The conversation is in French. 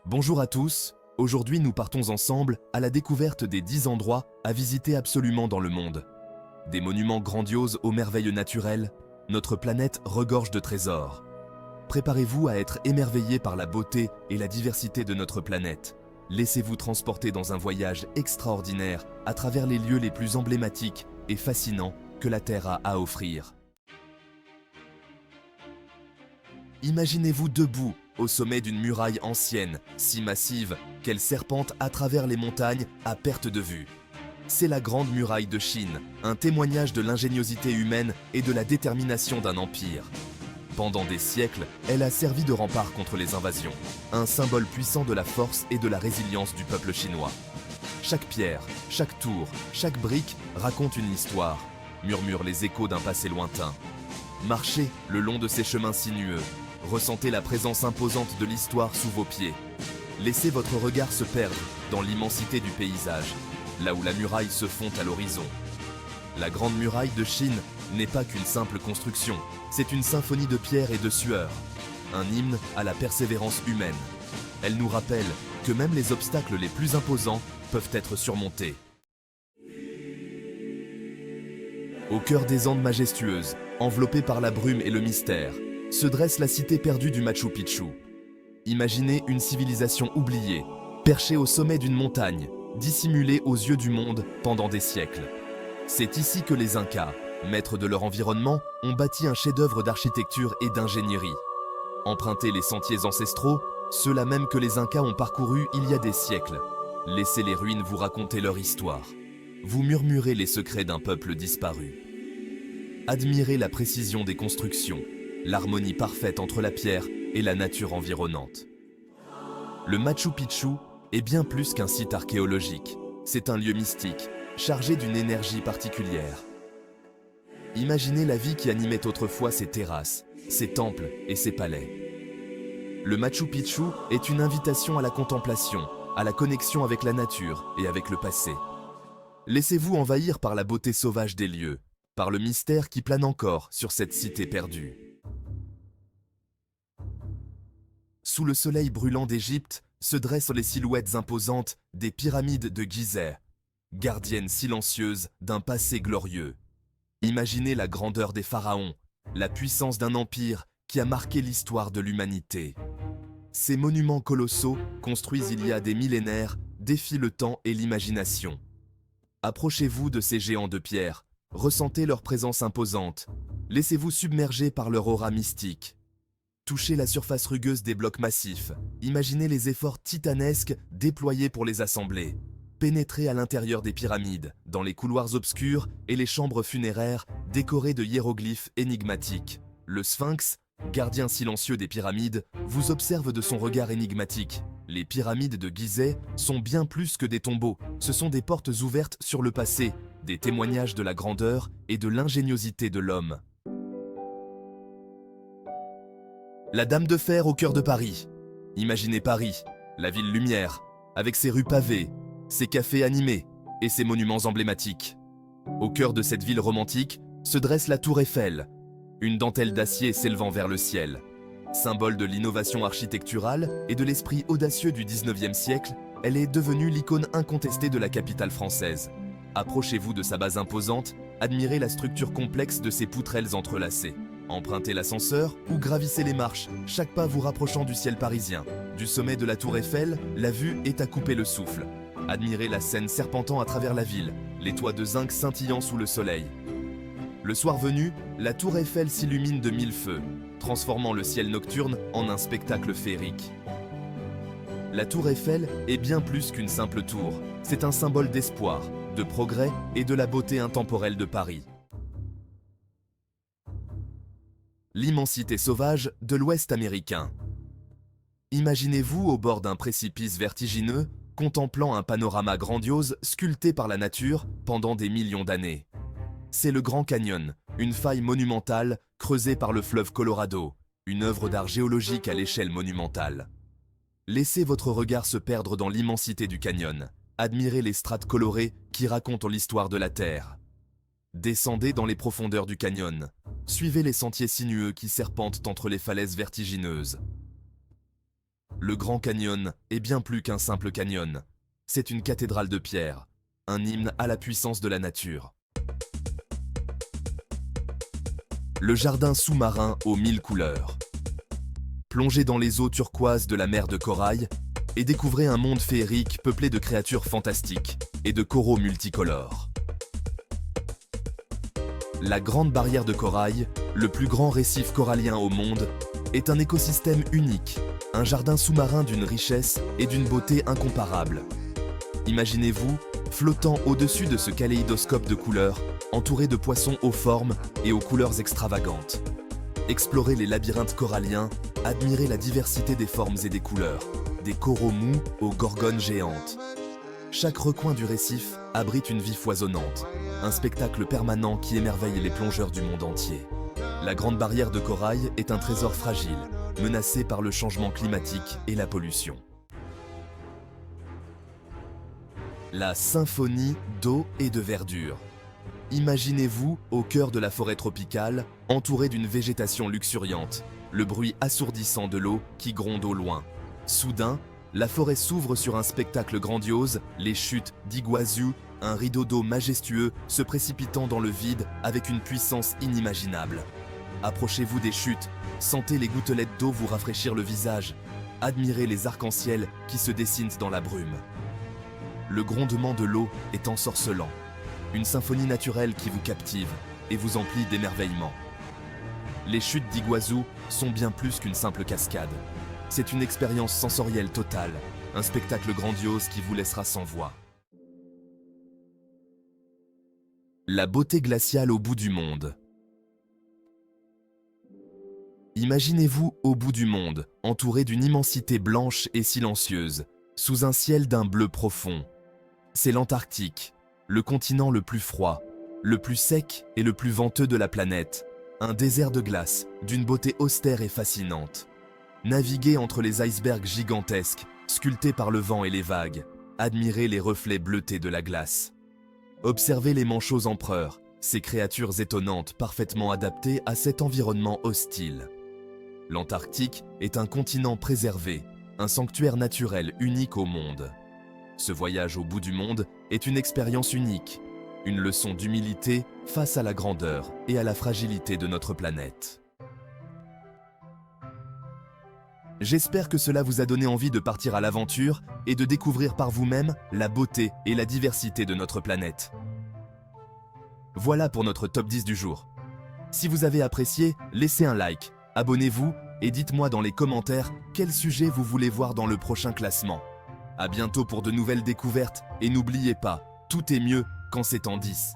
Bonjour à tous, aujourd'hui nous partons ensemble à la découverte des 10 endroits à visiter absolument dans le monde. Des monuments grandioses aux merveilles naturelles, notre planète regorge de trésors. Préparez-vous à être émerveillés par la beauté et la diversité de notre planète. Laissez-vous transporter dans un voyage extraordinaire à travers les lieux les plus emblématiques et fascinants que la Terre a à offrir. Imaginez-vous debout au sommet d'une muraille ancienne, si massive qu'elle serpente à travers les montagnes à perte de vue. C'est la Grande Muraille de Chine, un témoignage de l'ingéniosité humaine et de la détermination d'un empire. Pendant des siècles, elle a servi de rempart contre les invasions, un symbole puissant de la force et de la résilience du peuple chinois. Chaque pierre, chaque tour, chaque brique raconte une histoire, murmurent les échos d'un passé lointain. Marchez le long de ces chemins sinueux, ressentez la présence imposante de l'histoire sous vos pieds. Laissez votre regard se perdre dans l'immensité du paysage, là où la muraille se fond à l'horizon. La Grande Muraille de Chine n'est pas qu'une simple construction, c'est une symphonie de pierre et de sueur, un hymne à la persévérance humaine. Elle nous rappelle que même les obstacles les plus imposants peuvent être surmontés. Au cœur des Andes majestueuses, enveloppée par la brume et le mystère, se dresse la cité perdue du Machu Picchu. Imaginez une civilisation oubliée, perchée au sommet d'une montagne, dissimulée aux yeux du monde pendant des siècles. C'est ici que les Incas, maîtres de leur environnement, ont bâti un chef-d'œuvre d'architecture et d'ingénierie. Empruntez les sentiers ancestraux, ceux-là même que les Incas ont parcourus il y a des siècles. Laissez les ruines vous raconter leur histoire. Vous murmurez les secrets d'un peuple disparu. Admirez la précision des constructions, l'harmonie parfaite entre la pierre et la nature environnante. Le Machu Picchu est bien plus qu'un site archéologique. C'est un lieu mystique, chargé d'une énergie particulière. Imaginez la vie qui animait autrefois ces terrasses, ces temples et ces palais. Le Machu Picchu est une invitation à la contemplation, à la connexion avec la nature et avec le passé. Laissez-vous envahir par la beauté sauvage des lieux, par le mystère qui plane encore sur cette cité perdue. Sous le soleil brûlant d'Égypte se dressent les silhouettes imposantes des pyramides de Gizeh, gardiennes silencieuses d'un passé glorieux. Imaginez la grandeur des pharaons, la puissance d'un empire qui a marqué l'histoire de l'humanité. Ces monuments colossaux, construits il y a des millénaires, défient le temps et l'imagination. Approchez-vous de ces géants de pierre, ressentez leur présence imposante, laissez-vous submerger par leur aura mystique. Touchez la surface rugueuse des blocs massifs, imaginez les efforts titanesques déployés pour les assembler. Pénétrez à l'intérieur des pyramides, dans les couloirs obscurs et les chambres funéraires décorées de hiéroglyphes énigmatiques. Le Sphinx, gardien silencieux des pyramides, vous observe de son regard énigmatique. Les pyramides de Gizeh sont bien plus que des tombeaux, ce sont des portes ouvertes sur le passé, des témoignages de la grandeur et de l'ingéniosité de l'homme. La Dame de Fer au cœur de Paris. Imaginez Paris, la ville lumière, avec ses rues pavées, ses cafés animés et ses monuments emblématiques. Au cœur de cette ville romantique se dresse la Tour Eiffel, une dentelle d'acier s'élevant vers le ciel. Symbole de l'innovation architecturale et de l'esprit audacieux du 19e siècle, elle est devenue l'icône incontestée de la capitale française. Approchez-vous de sa base imposante, admirez la structure complexe de ses poutrelles entrelacées. Empruntez l'ascenseur ou gravissez les marches, chaque pas vous rapprochant du ciel parisien. Du sommet de la Tour Eiffel, la vue est à couper le souffle. Admirez la Seine serpentant à travers la ville, les toits de zinc scintillant sous le soleil. Le soir venu, la Tour Eiffel s'illumine de 1000 feux, transformant le ciel nocturne en un spectacle féerique. La Tour Eiffel est bien plus qu'une simple tour. C'est un symbole d'espoir, de progrès et de la beauté intemporelle de Paris. L'immensité sauvage de l'Ouest américain. Imaginez-vous au bord d'un précipice vertigineux, contemplant un panorama grandiose sculpté par la nature pendant des millions d'années. C'est le Grand Canyon, une faille monumentale creusée par le fleuve Colorado, une œuvre d'art géologique à l'échelle monumentale. Laissez votre regard se perdre dans l'immensité du canyon. Admirez les strates colorées qui racontent l'histoire de la Terre. Descendez dans les profondeurs du canyon. Suivez les sentiers sinueux qui serpentent entre les falaises vertigineuses. Le Grand Canyon est bien plus qu'un simple canyon. C'est une cathédrale de pierre, un hymne à la puissance de la nature. Le jardin sous-marin aux 1000 couleurs. Plongez dans les eaux turquoises de la mer de corail et découvrez un monde féerique peuplé de créatures fantastiques et de coraux multicolores. La Grande Barrière de Corail, le plus grand récif corallien au monde, est un écosystème unique, un jardin sous-marin d'une richesse et d'une beauté incomparables. Imaginez-vous flottant au-dessus de ce kaléidoscope de couleurs, entouré de poissons aux formes et aux couleurs extravagantes. Explorez les labyrinthes coralliens, admirez la diversité des formes et des couleurs, des coraux mous aux gorgones géantes. Chaque recoin du récif abrite une vie foisonnante, un spectacle permanent qui émerveille les plongeurs du monde entier. La Grande Barrière de Corail est un trésor fragile, menacé par le changement climatique et la pollution. La symphonie d'eau et de verdure. Imaginez-vous au cœur de la forêt tropicale, entouré d'une végétation luxuriante, le bruit assourdissant de l'eau qui gronde au loin. Soudain, la forêt s'ouvre sur un spectacle grandiose, les chutes d'Iguazu, un rideau d'eau majestueux se précipitant dans le vide avec une puissance inimaginable. Approchez-vous des chutes, sentez les gouttelettes d'eau vous rafraîchir le visage, admirez les arcs-en-ciel qui se dessinent dans la brume. Le grondement de l'eau est ensorcelant, une symphonie naturelle qui vous captive et vous emplit d'émerveillement. Les chutes d'Iguazu sont bien plus qu'une simple cascade. C'est une expérience sensorielle totale, un spectacle grandiose qui vous laissera sans voix. La beauté glaciale au bout du monde. Imaginez-vous au bout du monde, entouré d'une immensité blanche et silencieuse, sous un ciel d'un bleu profond. C'est l'Antarctique, le continent le plus froid, le plus sec et le plus venteux de la planète. Un désert de glace, d'une beauté austère et fascinante. Naviguez entre les icebergs gigantesques, sculptés par le vent et les vagues. Admirez les reflets bleutés de la glace. Observez les manchots empereurs, ces créatures étonnantes parfaitement adaptées à cet environnement hostile. L'Antarctique est un continent préservé, un sanctuaire naturel unique au monde. Ce voyage au bout du monde est une expérience unique, une leçon d'humilité face à la grandeur et à la fragilité de notre planète. J'espère que cela vous a donné envie de partir à l'aventure et de découvrir par vous-même la beauté et la diversité de notre planète. Voilà pour notre top 10 du jour. Si vous avez apprécié, laissez un like, abonnez-vous et dites-moi dans les commentaires quel sujet vous voulez voir dans le prochain classement. À bientôt pour de nouvelles découvertes et n'oubliez pas, tout est mieux quand c'est en 10.